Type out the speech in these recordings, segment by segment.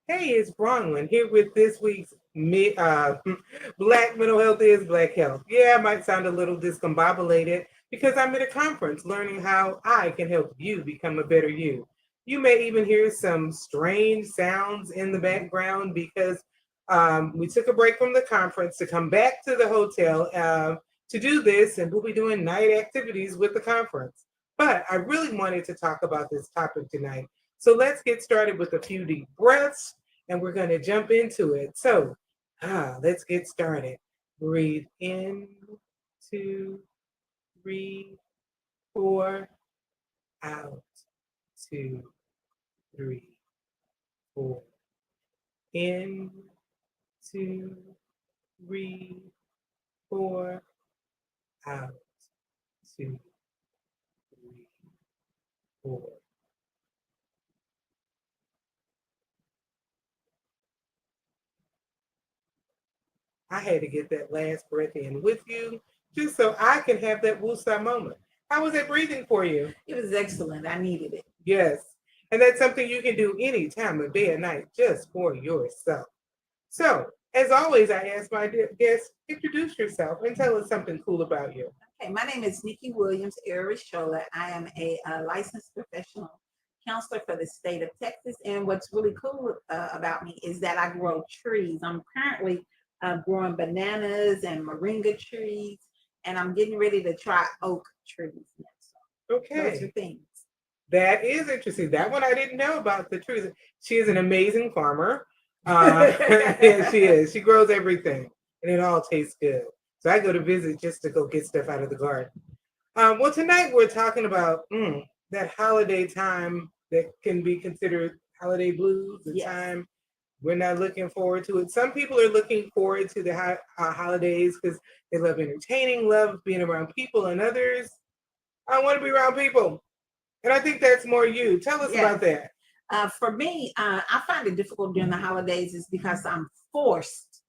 Hey, it's Bronwyn here with this week's Black Mental Health is Black Health. Yeah, I might sound a little discombobulated because I'm at a conference learning how I can help you become a better you. You may even hear some strange sounds in the background because we took a break from the conference to come back to the hotel to do this, and we'll be doing night activities with the conference. But I really wanted to talk about this topic tonight. So let's get started with a few deep breaths and we're going to jump into it. So, let's get started. Breathe in, 2, 3, 4, out, 2, 3, 4. In, 2, 3, 4, out, 2, 3, 4. I had to get that last breath in with you just so I can have that woosah moment. How was that breathing for you? It was excellent. I needed it. Yes. And that's something you can do any time of day or night just for yourself. So, as always, I ask my guests, introduce yourself and tell us something cool about you. Okay, my name is Nykki Williams, Arowoshola. I am a licensed professional counselor for the state of Texas. And what's really cool about me is that I grow trees. I'm currently growing bananas and moringa trees, and I'm getting ready to try oak trees next. Those are Okay. things. That is interesting. That one I didn't know about the trees. She is an amazing farmer. Yeah, she is. She grows everything, and it all tastes good. So I go to visit just to go get stuff out of the garden. Well, tonight we're talking about that holiday time that can be considered holiday blues, the Yes. time we're not looking forward to it. Some people are looking forward to the holidays because they love entertaining, love being around people, and others, I want to be around people. And I think that's more you. Tell us Yes. about that. For me, I find it difficult during the holidays is because I'm forced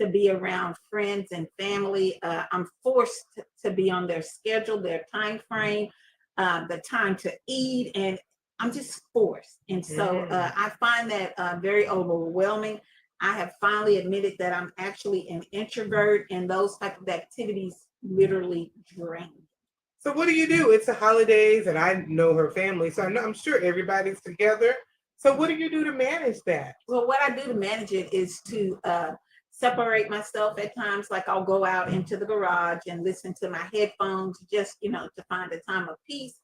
to be around friends and family. I'm forced to be on their schedule, their time frame, the time to eat, and I'm just forced. And so Mm. I find that very overwhelming. I have finally admitted that I'm actually an introvert, and those type of activities literally drain. So what do you do? It's the holidays, and I know her family, so I'm sure everybody's together. So what do you do to manage that? Well, what I do to manage it is to separate myself at times. Like I'll go out into the garage and listen to my headphones, just to find a time of peace.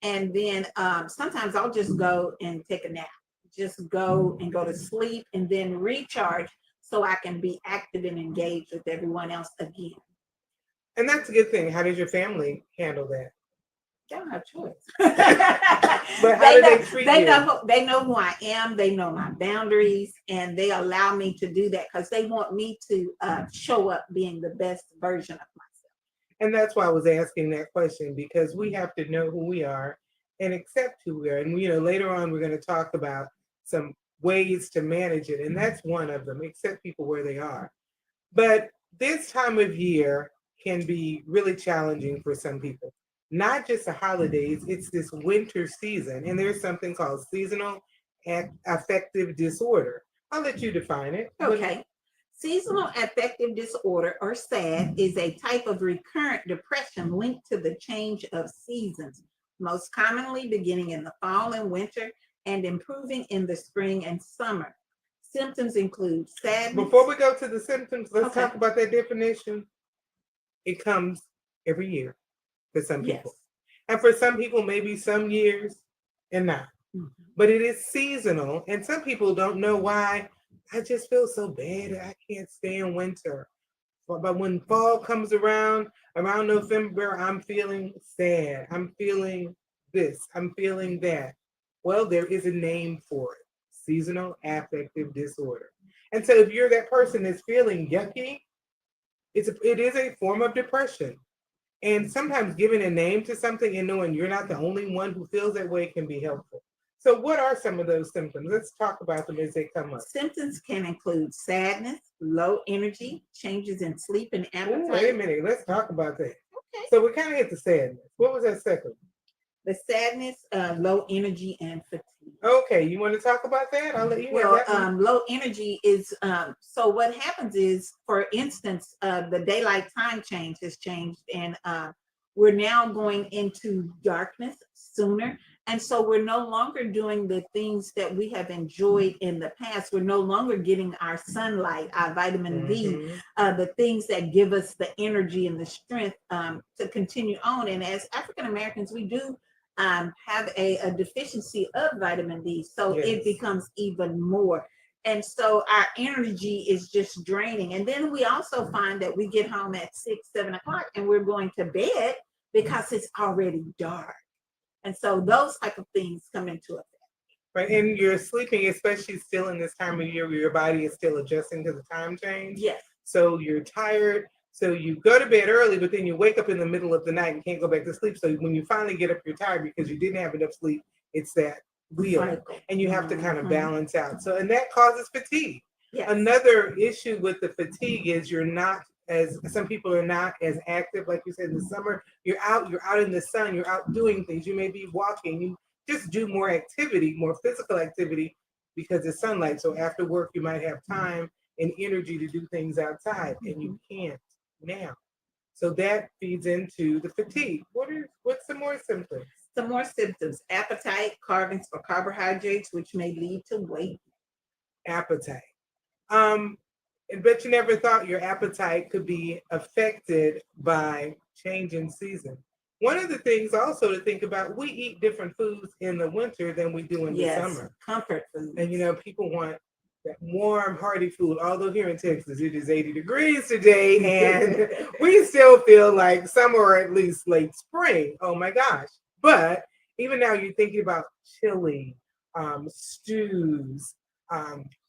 And then sometimes I'll just go and take a nap, just go and go to sleep, and then recharge so I can be active and engaged with everyone else again. And that's a good thing. How does your family handle that? They don't have choice. But how they do know they treat they you? know they know who I am. They know my boundaries, and they allow me to do that because they want me to show up being the best version of myself. And that's why I was asking that question because we have to know who we are and accept who we are. And later on we're going to talk about some ways to manage it, and that's one of them. Accept people where they are. But this time of year can be really challenging for some people. Not just the holidays, it's this winter season, and there's something called seasonal affective disorder. I'll let you define it. Okay. Seasonal affective disorder, or SAD, is a type of recurrent depression linked to the change of seasons, most commonly beginning in the fall and winter and improving in the spring and summer. Symptoms include sadness. Before we go to the symptoms, let's Okay. talk about that definition. It comes every year for some Yes. people. And for some people, maybe some years and not. Mhm. But it is seasonal, and some people don't know why. I just feel so bad. I can't stand winter. But when fall comes around November, I'm feeling sad. I'm feeling this. I'm feeling that. Well, there is a name for it: seasonal affective disorder. And so, if you're that person that's feeling yucky, it is a form of depression. And sometimes giving a name to something and knowing you're not the only one who feels that way can be helpful. So, what are some of those symptoms? Let's talk about them as they come up. Symptoms can include sadness, low energy, changes in sleep and Ooh, wait a appetite. minute. Let's talk about that. Okay. So, we kind of hit the sadness. What was that second? The sadness, low energy, and fatigue. Okay, you want to talk about that? I'll let you have Well, that one. low energy is so what happens is, for instance, the daylight time change has changed, and we're now going into darkness sooner. And so we're no longer doing the things that we have enjoyed in the past. We're no longer getting our sunlight, our vitamin D, Mhm. the things that give us the energy and the strength to continue on. And as African Americans, we do have a deficiency of vitamin D. So it Yes. becomes even more. And so our energy is just draining. And then we also find that we get home at 6, 7 o'clock and we're going to bed because it's already dark. And so those type of things come into effect. Right, and you're sleeping, especially still in this time of year where your body is still adjusting to the time change. Yes. So you're tired. So you go to bed early, but then you wake up in the middle of the night and can't go back to sleep. So when you finally get up, you're tired because you didn't have enough sleep. It's that wheel, Cycle. and you have to kind of Mhm. balance out. So, and that causes fatigue. Yes. Another issue with the fatigue is you're not as some people are not as active, like you said in the summer. You're out in the sun, you're out doing things. You may be walking, you just do more activity, more physical activity because it's sunlight. So after work, you might have time and energy to do things outside, and you can't now. So that feeds into the fatigue. What's some more symptoms? Some more symptoms: appetite, carvings for carbohydrates, which may lead to weight. Appetite. Um, but you never thought your appetite could be affected by change in season. One of the things also to think about, we eat different foods in the winter than we do in the summer. Comfort food. And people want that warm, hearty food. Although here in Texas it is 80 degrees today, and we still feel like summer or at least late spring. Oh my gosh. But even now you're thinking about chili, stews,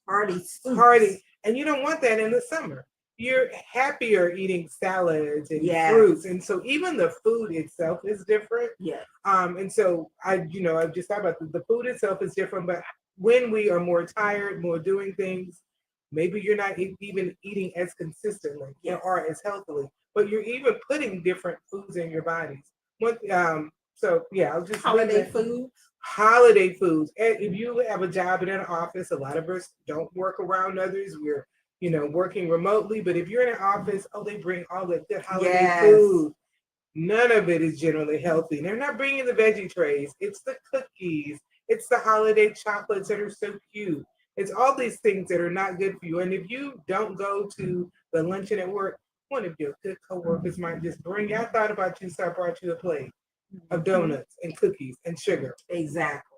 Hearty soups. hearty, and you don't want that in the summer. You're happier eating salads and Yes. fruits, and so even the food itself is different. Yes. And so I've just thought about the food itself is different, but when we are more tired, more doing things, maybe you're not even eating as consistently or as healthily, but you're even putting different foods in your bodies. So yeah, I'll just Holiday food. Holiday foods. And if you have a job in an office, a lot of us don't work around others. We're working remotely, but if you're in an office, they bring all the good holiday food. None of it is generally healthy. They're not bringing the veggie trays. It's the cookies. It's the holiday chocolates that are so cute. It's all these things that are not good for you. And if you don't go to the luncheon at work, one of your good coworkers might just bring. I thought about you, so I brought you a plate of donuts and cookies and sugar. Exactly.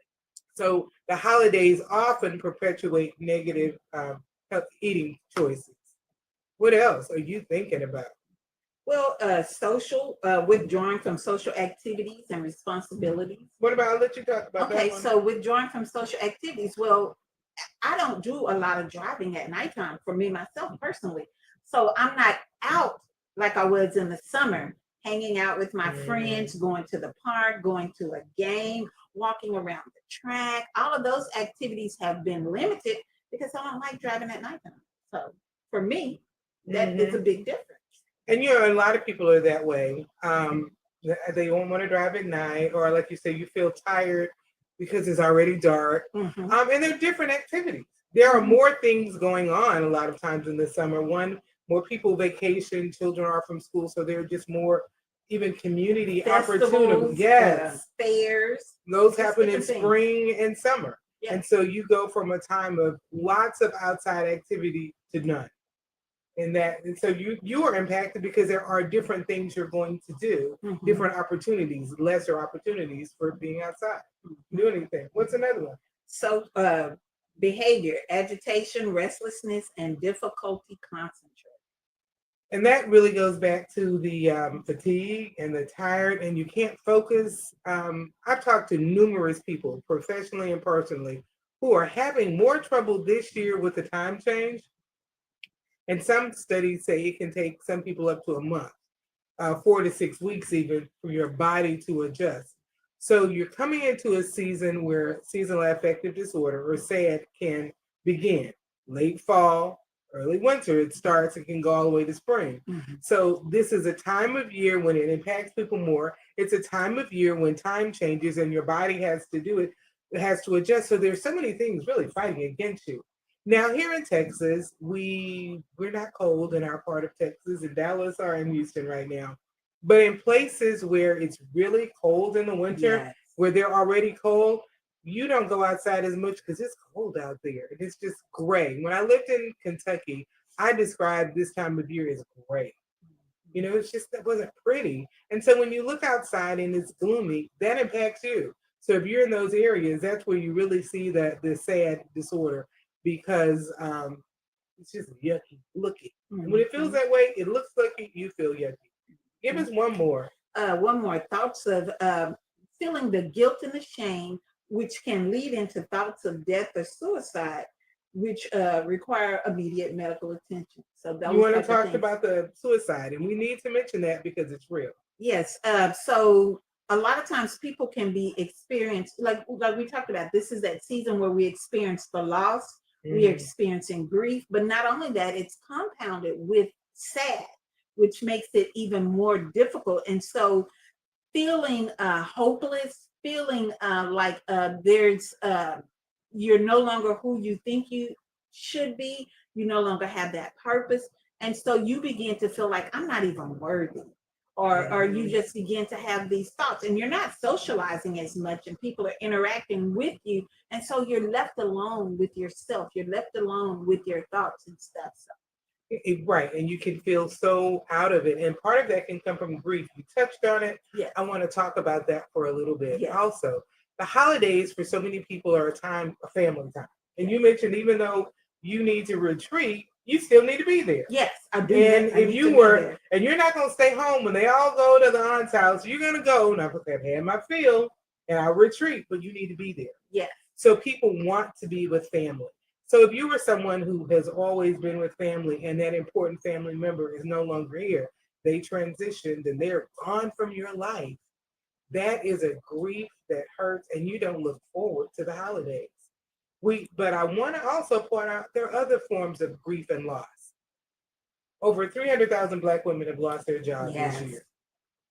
So the holidays often perpetuate negative eating choices. What else are you thinking about? Well, social withdrawing from social activities and responsibilities. What about? I'll let you talk about that Okay, one. so withdrawing from social activities. Well, I don't do a lot of driving at nighttime for me myself personally. So I'm not out like I was in the summer, hanging out with my friends, going to the park, going to a game, walking around the track. All of those activities have been limited because I don't like driving at nighttime. So for me, that is a big difference. And a lot of people are that way. They don't want to drive at night, or like you say, you feel tired because it's already dark. And they're different activities. There are more things going on a lot of times in the summer. One, more people vacation, children are from school, so there are just more even community opportunities. Yes. Fairs. Those happen in spring and summer. Yes. And so you go from a time of lots of outside activity to none. And so you are impacted because there are different things you're going to do, different opportunities, lesser opportunities for being outside, do anything. What's another one? So behavior, agitation, restlessness, and difficulty concentrating. And that really goes back to the fatigue and the tired, and you can't focus. I've talked to numerous people, professionally and personally, who are having more trouble this year with the time change. And some studies say it can take some people up to a month, 4 to 6 weeks even, for your body to adjust. So you're coming into a season where seasonal affective disorder, or SAD, can begin. Late fall, early winter. It starts, it can go all the way to spring. So this is a time of year when it impacts people more. It's a time of year when time changes and your body has to do it, it has to adjust. So there's so many things really fighting against you. Now here in Texas, we're not cold in our part of Texas, in Dallas or in Houston right now. But in places where it's really cold in the winter, Yes. where they're already cold, you don't go outside as much because it's cold out there. And it's just gray. When I lived in Kentucky, I described this time of year as gray. You know, it's just that wasn't pretty. And so when you look outside and it's gloomy, that impacts you. So if you're in those areas, that's where you really see that the sad disorder because it's just yucky looking. And when it feels that way, it looks like you feel yucky. Give us one more. One more, thoughts of feeling the guilt and the shame, which can lead into thoughts of death or suicide, which require immediate medical attention. So You want to talk about the suicide, and we need to mention that because it's real. Yes. So a lot of times people can be experienced, like we talked about. This is that season where we experience the loss, we are experiencing grief, but not only that, it's compounded with sad, which makes it even more difficult. And so feeling hopeless, feeling like there's you're no longer who you think you should be, you no longer have that purpose, and so you begin to feel like I'm not even worthy, or you just begin to have these thoughts, and you're not socializing as much, and people are interacting with you, and so you're left alone with yourself, you're left alone with your thoughts and stuff. So Right, and you can feel so out of it, and part of that can come from grief. You touched on it. yes, I want to talk about that for a little bit. Yes. Also, the holidays for so many people are a family time. And you mentioned even though you need to retreat, you still need to be there. yes, I do. And I if need you to be were, there. and you're not going to stay home when they all go to the aunt's house, you're going to go, and I've had my fill, and I'll retreat, but you need to be there. Yes. So people want to be with family. So if you were someone who has always been with family and that important family member is no longer here, they transitioned and they're gone from your life, that is a grief that hurts and you don't look forward to the holidays. But I want to also point out there are other forms of grief and loss. Over 300,000 Black women have lost their jobs Yes. this year.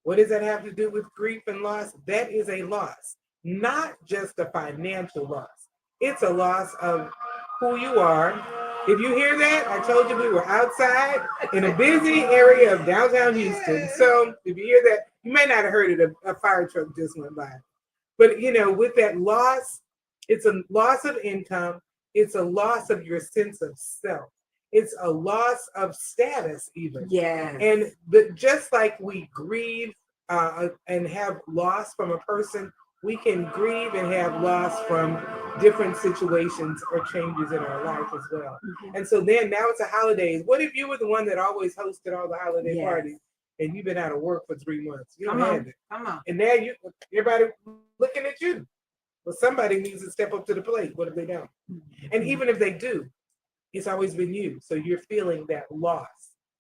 What does that have to do with grief and loss? That is a loss, not just a financial loss. It's a loss of who you are. If you hear that, I told you we were outside in a busy area of downtown Houston. So if you hear that, you may not have heard it, a fire truck just went by. But you know, with that loss, it's a loss of income, it's a loss of your sense of self. It's a loss of status, even. Yes. And but just like we grieve and have loss from a person, we can grieve and have loss from different situations or changes in our life as well. And so then now it's a holidays. What if you were the one that always hosted all the holiday Yes. parties and you've been out of work for 3 months? You don't Come have on. it. Come on. And now everybody looking at you. Well, somebody needs to step up to the plate. What have they done? And even if they do, it's always been you. So you're feeling that loss.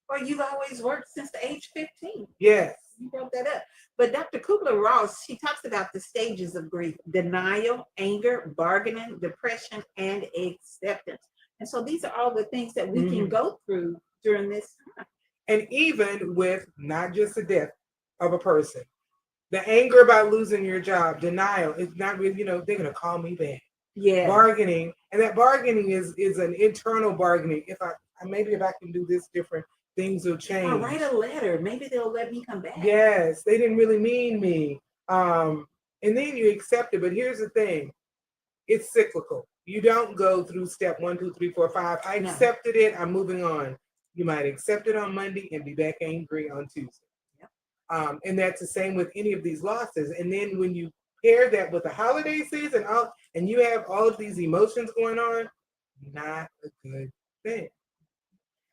Well, you've always worked since the age 15. Yes. You brought that up. But Dr. Kubler-Ross, she talks about the stages of grief: denial, anger, bargaining, depression, and acceptance. And so these are all the things that we can go through during this time. And even with not just the death of a person, the anger about losing your job, denial, it's not really, you know, they're going to call me back. Yeah. Bargaining, and that bargaining is an internal bargaining. If I maybe if I can do this different, things will change. Or write a letter. Maybe they'll let me come back. Yes, they didn't really mean me. And then you accept it. But here's the thing: it's cyclical. You don't go through step 1, 2, 3, 4, 5. I accepted it. I'm moving on. You might accept it on Monday and be back angry on Tuesday. And that's the same with any of these losses. And then when you pair that with the holiday season, and you have all of these emotions going on, not a good thing.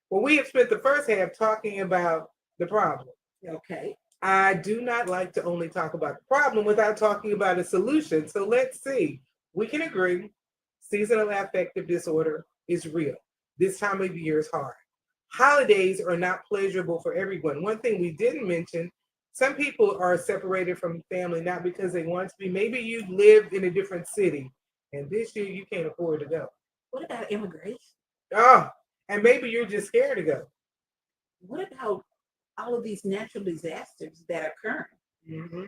Well, we have spent the first half talking about the problem. Okay. I do not like to only talk about the problem without talking about a solution. So let's see. We can agree seasonal affective disorder is real. This time of year is hard. Holidays are not pleasurable for everyone. One thing we didn't mention, some people are separated from family not because they want to be. Maybe you live in a different city and this year you can't afford to go. What about immigration? Oh, And maybe you're just scared to go. What about all of these natural disasters that occur? Mm-hmm.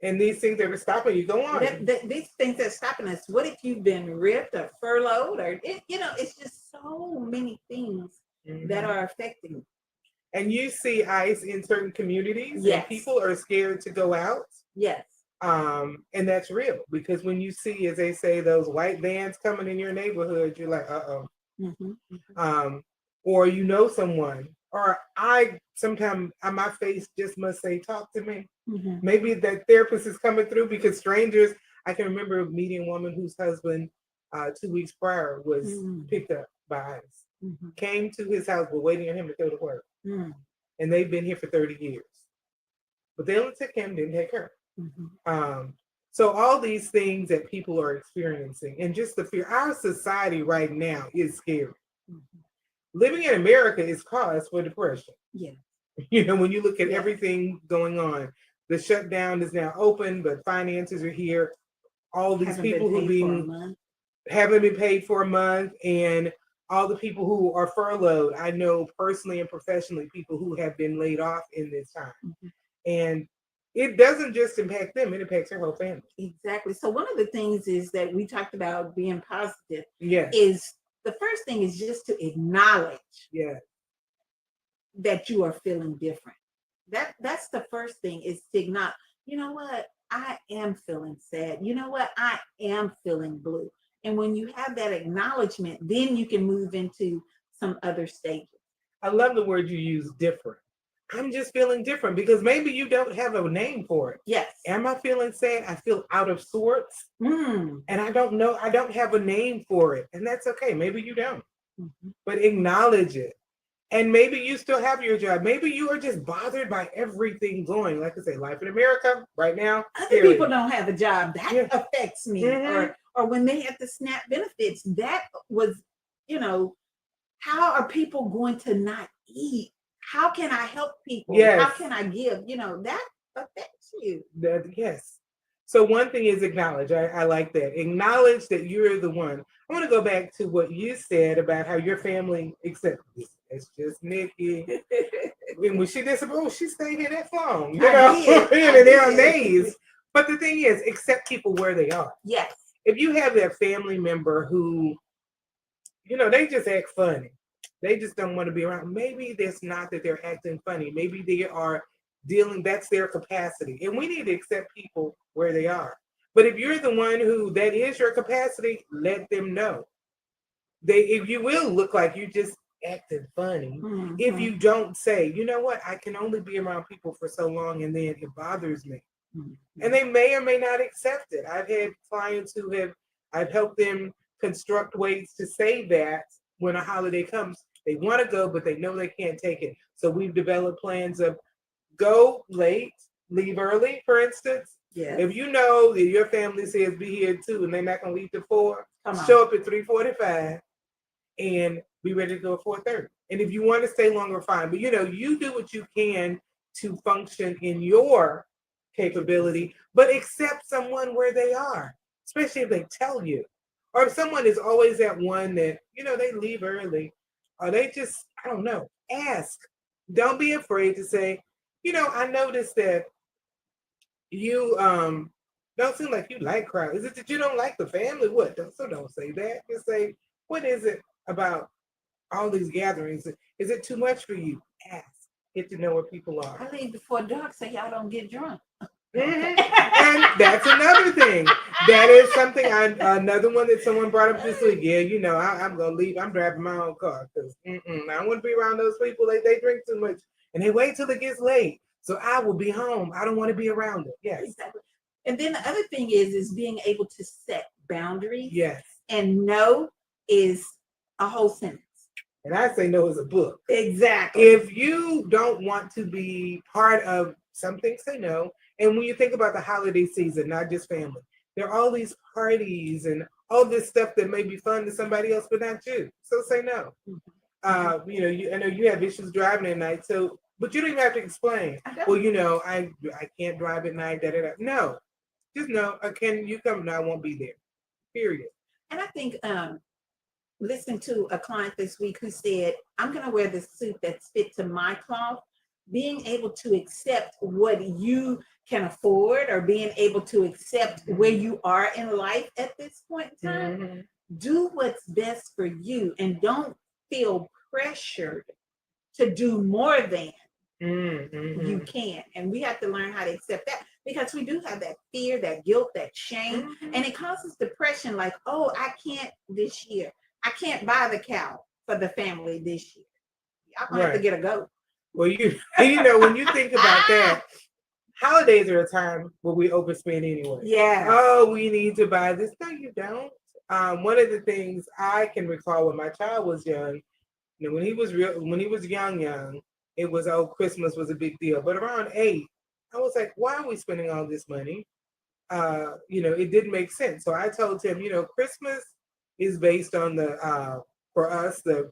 And these things that are stopping you, go on. These things that are stopping us. What if you've been ripped or furloughed, or it's just so many things that are affecting. And you see ICE in certain communities, yes. and people are scared to go out. Yes. And that's real, because when you see, as they say, those white vans coming in your neighborhood, you're like, uh-oh. Or you know someone, or I sometimes my face just must say, talk to me. Maybe that therapist is coming through, because strangers, I can remember meeting a woman whose husband 2 weeks prior was picked up by ICE, came to his house, but waiting on him to go to work. And they've been here for 30 years. But they only took him, didn't take her. So all these things that people are experiencing, and just the fear, our society right now is scary. Living in America is cause for depression. Yeah. When you look at everything going on, the shutdown is now open, but finances are here. All these people who haven't been paid for a month, and all the people who are furloughed. I know personally and professionally people who have been laid off in this time. And it doesn't just impact them, it impacts their whole family. Exactly. So one of the things is that we talked about being positive. Yes. Is the first thing is just to acknowledge that you are feeling different. That's the first thing, is to acknowledge, you know what, I am feeling sad. You know what, I am feeling blue. And when you have that acknowledgement, then you can move into some other stages. I love the word you use, different. I'm just feeling different, because maybe you don't have a name for it. Yes. Am I feeling sad? I feel out of sorts. And I don't know. I don't have a name for it. And that's okay. Maybe you don't. But acknowledge it. And maybe you still have your job. Maybe you are just bothered by everything going. Like I say, life in America right now. Other people don't have a job. That affects me. Or when they had the SNAP benefits, that was, how are people going to not eat? How can I help people? Yes. How can I give? That affects you. Yes. So one thing is acknowledge. I like that. Acknowledge that you're the one. I want to go back to what you said about how your family accepts this. It's just Nykki. And when she disappeared, she stayed here that long. And they're amazed. But the thing is, accept people where they are. Yes. If you have that family member who, they just act funny. They just don't want to be around. Maybe that's not that they're acting funny. Maybe they are dealing, that's their capacity. And we need to accept people where they are. But if you're the one who that is your capacity, let them know. If you will look like you just acting funny, if you don't say, you know what, I can only be around people for so long, and then it bothers me. And they may or may not accept it. I've had clients I've helped them construct ways to say that when a holiday comes, they want to go, but they know they can't take it. So we've developed plans of go late, leave early, for instance. Yes. If you know that your family says be here too, and they're not going to leave till 4, show up at 3:45 and be ready to go at 4:30. And if you want to stay longer, fine. But you do what you can to function in your capability, but accept someone where they are, especially if they tell you. Or if someone is always that one that, they leave early, or they just, I don't know, ask. Don't be afraid to say, I noticed that you don't seem like you like crowds. Is it that you don't like the family? What? Don't say that. Just say, what is it about all these gatherings? Is it too much for you? Ask. Get to know where people are. I leave before dark so y'all don't get drunk. And that's another thing. That is something, another one that someone brought up this week. Yeah, I'm going to leave. I'm driving my own car because I don't want to be around those people. They drink too much and they wait till it gets late. So I will be home. I don't want to be around it. Yes. Exactly. And then the other thing is being able to set boundaries. Yes. And no is a whole sentence. And I say no is a book. Exactly. If you don't want to be part of something, say no. And when you think about the holiday season, not just family, there are all these parties and all this stuff that may be fun to somebody else, but not you. So say no. I know you have issues driving at night, but you don't even have to explain. Well, I can't drive at night. No, just no. Can you come? No, I won't be there. Period. And I think listened to a client this week who said, I'm going to wear the suit that's fit to my cloth. Being able to accept what you can afford, or being able to accept where you are in life at this point in time, Mm-hmm. do what's best for you and don't feel pressured to do more than Mm-hmm. you can. And we have to learn how to accept that, because we do have that fear, that guilt, that shame, Mm-hmm. and it causes depression. Like, oh, I can't this year. I can't buy the cow for the family this year. I'm gonna have to Right. get a goat. Well, you know, when you think about that, holidays are a time where we overspend anyway. Yes. Oh, we need to buy this. No, you don't. One of the things I can recall when my child was young, you know, when he was young, it was, oh, Christmas was a big deal. But around 8, I was like, why are we spending all this money? You know, it didn't make sense. So I told him, you know, Christmas is based on the for us the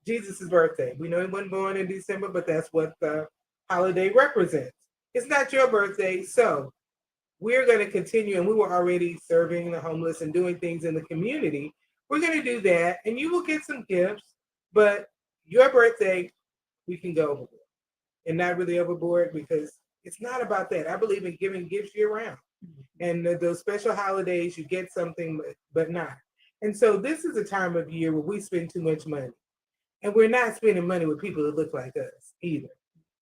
Jesus's birthday. We know he wasn't born in December, but that's what the holiday represents. It's not your birthday, so we're going to continue. And we were already serving the homeless and doing things in the community. We're going to do that, and you will get some gifts. But your birthday, we can go overboard, and not really overboard, because it's not about that. I believe in giving gifts year round. And those special holidays, you get something, but not. And so this is a time of year where we spend too much money. And we're not spending money with people that look like us either.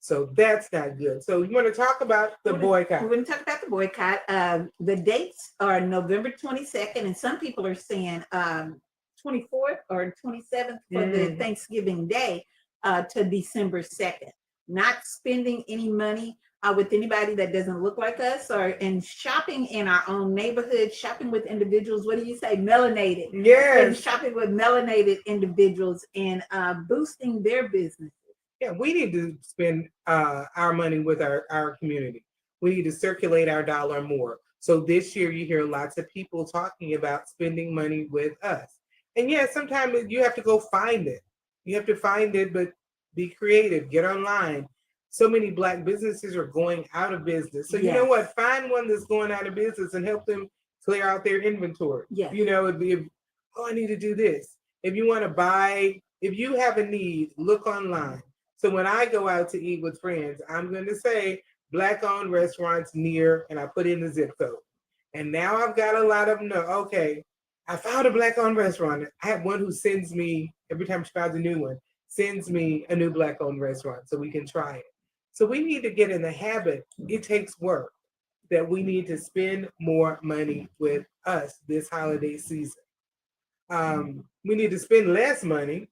So that's not good. So you want to talk about the boycott? We're going to talk about the boycott. The dates are November 22nd, and some people are saying 24th or 27th for the Thanksgiving Day to December 2nd. Not spending any money with anybody that doesn't look like us, or and shopping in our own neighborhood, shopping with individuals. What do you say? Melanated. Yes. And shopping with melanated individuals and boosting their business. Yeah, we need to spend our money with our community. We need to circulate our dollar more. So this year, you hear lots of people talking about spending money with us. And yeah, sometimes you have to go find it. You have to find it, but be creative, get online. So many Black businesses are going out of business. So you know what? Find one that's going out of business and help them clear out their inventory. Yes. You know, if oh, I need to do this. If you want to buy, if you have a need, look online. So when I go out to eat with friends, I'm going to say Black-owned restaurants near, and I put in the zip code. And now I've got a lot of them know, okay, I found a Black-owned restaurant. I have one who sends me, every time she finds a new one, sends me a new Black-owned restaurant so we can try it. So we need to get in the habit, it takes work, that we need to spend more money with us this holiday season. We need to spend less money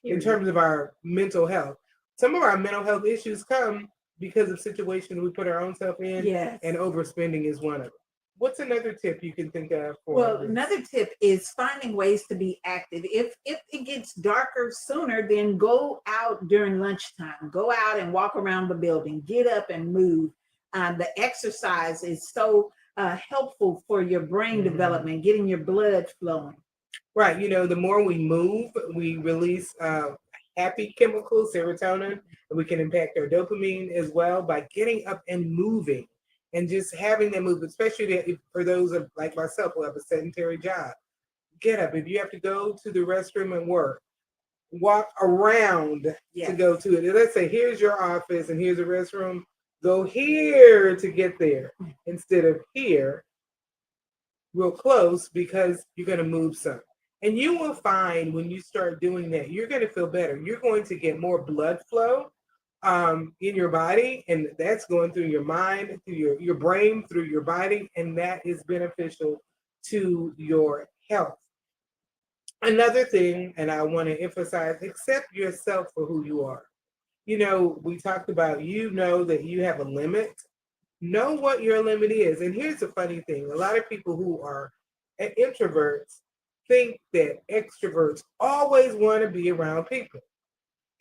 in terms of our mental health. Some of our mental health issues come because of situations we put our own self in, and overspending is one of them. What's another tip you can think of? Well, another tip is finding ways to be active. If it gets darker sooner, then go out during lunchtime. Go out and walk around the building. Get up and move. The exercise is so helpful for your brain development, getting your blood flowing. Right. You know, the more we move, we release happy chemicals, serotonin, and we can impact our dopamine as well by getting up and moving and just having them move, especially for those of, like myself, who have a sedentary job. Get up. If you have to go to the restroom and work, walk around to go to it. Let's say, here's your office and here's a restroom. Go here to get there instead of here, real close, because you're going to move some. And you will find when you start doing that, you're going to feel better. You're going to get more blood flow in your body, and that's going through your mind, through your brain, through your body, and that is beneficial to your health. Another thing, and I want to emphasize, accept yourself for who you are. You know, we talked about, you know that you have a limit. Know what your limit is. And here's the funny thing. A lot of people who are introverts think that extroverts always want to be around people.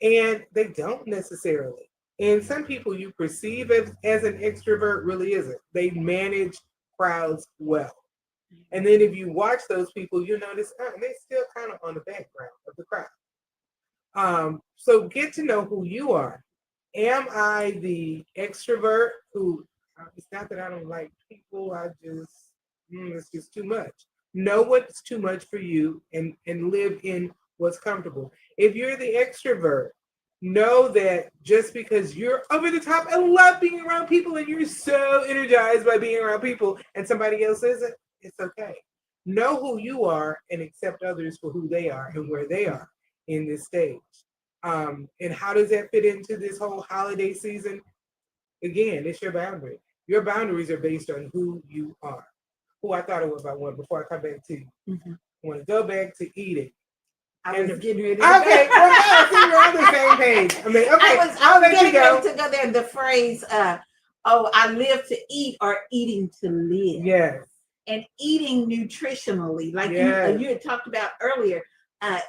And they don't necessarily. And some people you perceive as an extrovert really isn't. They manage crowds well. And then if you watch those people, you notice they're still kind of on the background of the crowd. So get to know who you are. Am I the extrovert who, it's not that I don't like people, I just, it's just too much. Know what's too much for you and live in what's comfortable. If you're the extrovert, know that just because you're over the top and love being around people and you're so energized by being around people and somebody else isn't, it's okay. Know who you are and accept others for who they are and where they are in this stage. And how does that fit into this whole holiday season? Again, it's your boundary. Your boundaries are based on who you are. Oh, I thought it was about one before I come back to you. Mhm. I want to go back to eating. I was getting ready to Okay, go. well, no, see, we're on the same page. I mean, okay, I I'll was let you getting go. ready to go there. The phrase, oh, I live to eat or eating to live. Yes, And eating nutritionally, like yes. you had talked about earlier,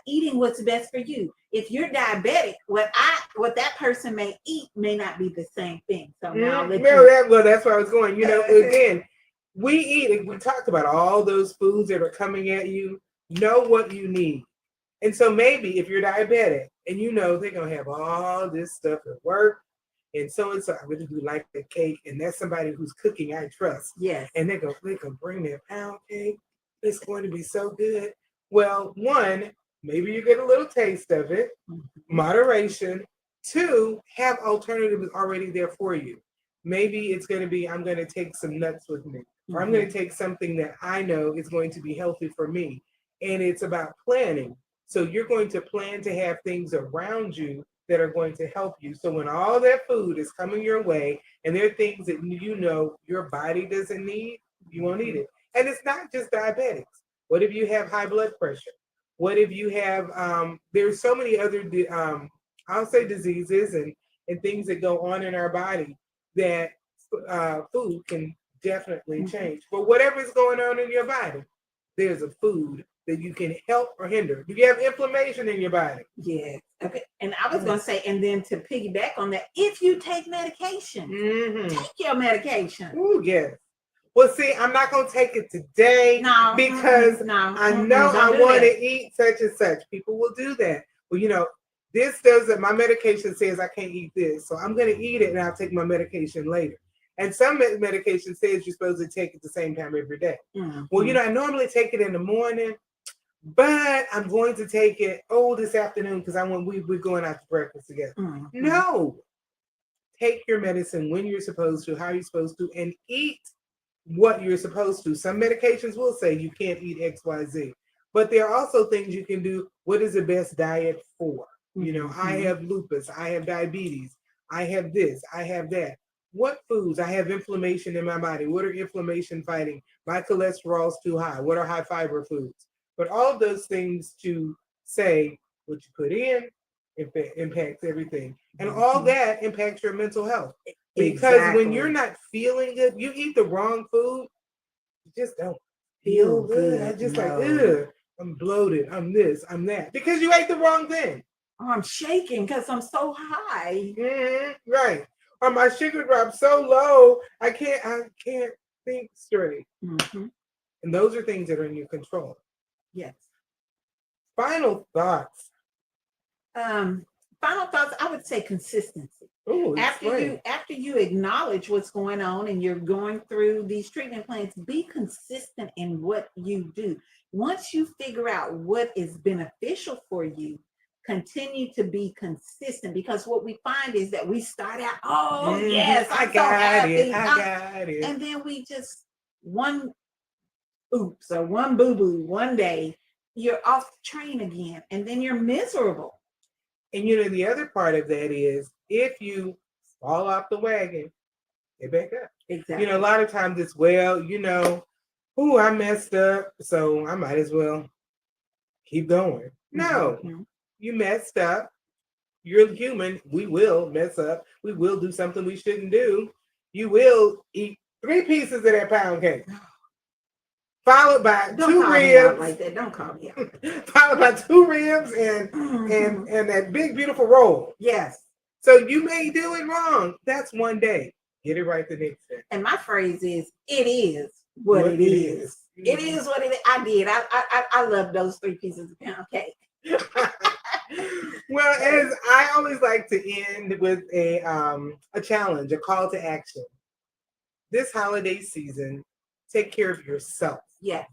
eating what's best for you. If you're diabetic, what that person may eat may not be the same thing. So now I'll let you. Well, that's where I was going. You know, again, we eat. We talked about all those foods that are coming at you. Know what you need. And so maybe if you're diabetic and you know they're gonna have all this stuff at work, and so I really do like the cake, and that's somebody who's cooking I trust. Yes. And they can bring their pound cake. It's going to be so good. Well, one, maybe you get a little taste of it, moderation. Two, have alternatives already there for you. Maybe it's going to be I'm going to take some nuts with me, or I'm going to take something that I know is going to be healthy for me. And it's about planning. So you're going to plan to have things around you that are going to help you. So when all that food is coming your way and there are things that you know your body doesn't need, you won't eat it. And it's not just diabetics. What if you have high blood pressure? What if you have, there's so many other, I'll say diseases and things that go on in our body that food can definitely change. But whatever is going on in your body, there's a food that you can help or hinder. Do you have inflammation in your body? Yes. Okay. And I was going to say, and then to piggyback on that, if you take medication, take your medication. Oh, yes. Well, see, I'm not going to take it today because I know I want to eat such and such. People will do that. Well, you know, this doesn't, my medication says I can't eat this. So I'm going to eat it and I'll take my medication later. And some medication says you're supposed to take it the same time every day. Well, you know, I normally take it in the morning, but I'm going to take it, this afternoon because we're going out to breakfast together. No. Take your medicine when you're supposed to, how you're supposed to, and eat what you're supposed to. Some medications will say you can't eat XYZ, but there are also things you can do. What is the best diet for? You know, I have lupus, I have diabetes, I have this, I have that. What foods? I have inflammation in my body. What are inflammation fighting? My cholesterol's too high. What are high fiber foods? But all of those things to say what you put in impacts everything. And all that impacts your mental health. Because when you're not feeling good, you eat the wrong food, you just don't feel good. I just like, ugh, I'm bloated, I'm this, I'm that. Because you ate the wrong thing. Oh, I'm shaking because I'm so high. Right. Or my sugar drops so low, I can't think straight. And those are things that are in your control. Yes. Final thoughts. Final thoughts, I would say consistency. Ooh, after you acknowledge what's going on and you're going through these treatment plans, be consistent in what you do. Once you figure out what is beneficial for you, continue to be consistent, because what we find is that we start out, yes, I got it. And then we just one oops or one boo-boo one day, you're off the train again, and then you're miserable. And you know, the other part of that is if you fall off the wagon, get back up. Exactly. You know, a lot of times it's, I messed up, so I might as well keep going. No, you messed up. You're human. We will mess up. We will do something we shouldn't do. You will eat 3 pieces of that pound cake, followed by 2 ribs. Like that. Don't call me out. Followed by 2 ribs and that big beautiful roll. Yes. So you may do it wrong. That's one day. Get it right the next day. And my phrase is, it is what it is. It is what it is. I did. I love those 3 pieces of pound cake. Well, as I always like to end with a challenge, a call to action. This holiday season, take care of yourself. Yes.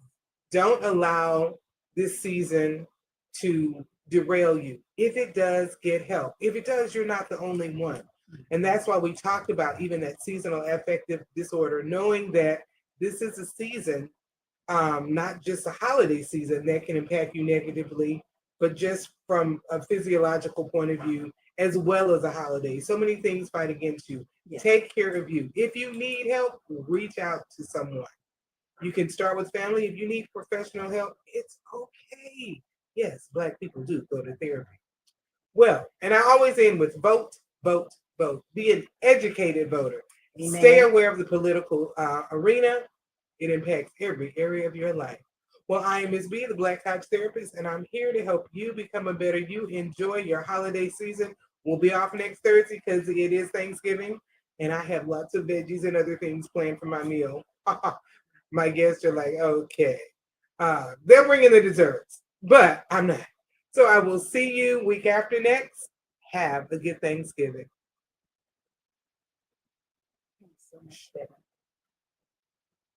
Don't allow this season to derail you. If it does, get help. If it does, you're not the only one. And that's why we talked about even that seasonal affective disorder, knowing that this is a season, not just a holiday season that can impact you negatively, but just from a physiological point of view, as well as a holiday. So many things fight against you. Yes. Take care of you. If you need help, reach out to someone. You can start with family. If you need professional help, it's okay. Yes, Black people do go to therapy. Well, and I always end with vote, vote, vote. Be an educated voter. Amen. Stay aware of the political arena. It impacts every area of your life. Well, I am Ms. B, the Black Couch Therapist, and I'm here to help you become a better you. Enjoy your holiday season. We'll be off next Thursday because it is Thanksgiving, and I have lots of veggies and other things planned for my meal. My guests are like, okay. They're bringing the desserts, but I'm not. So I will see you week after next. Have a good Thanksgiving. So much better.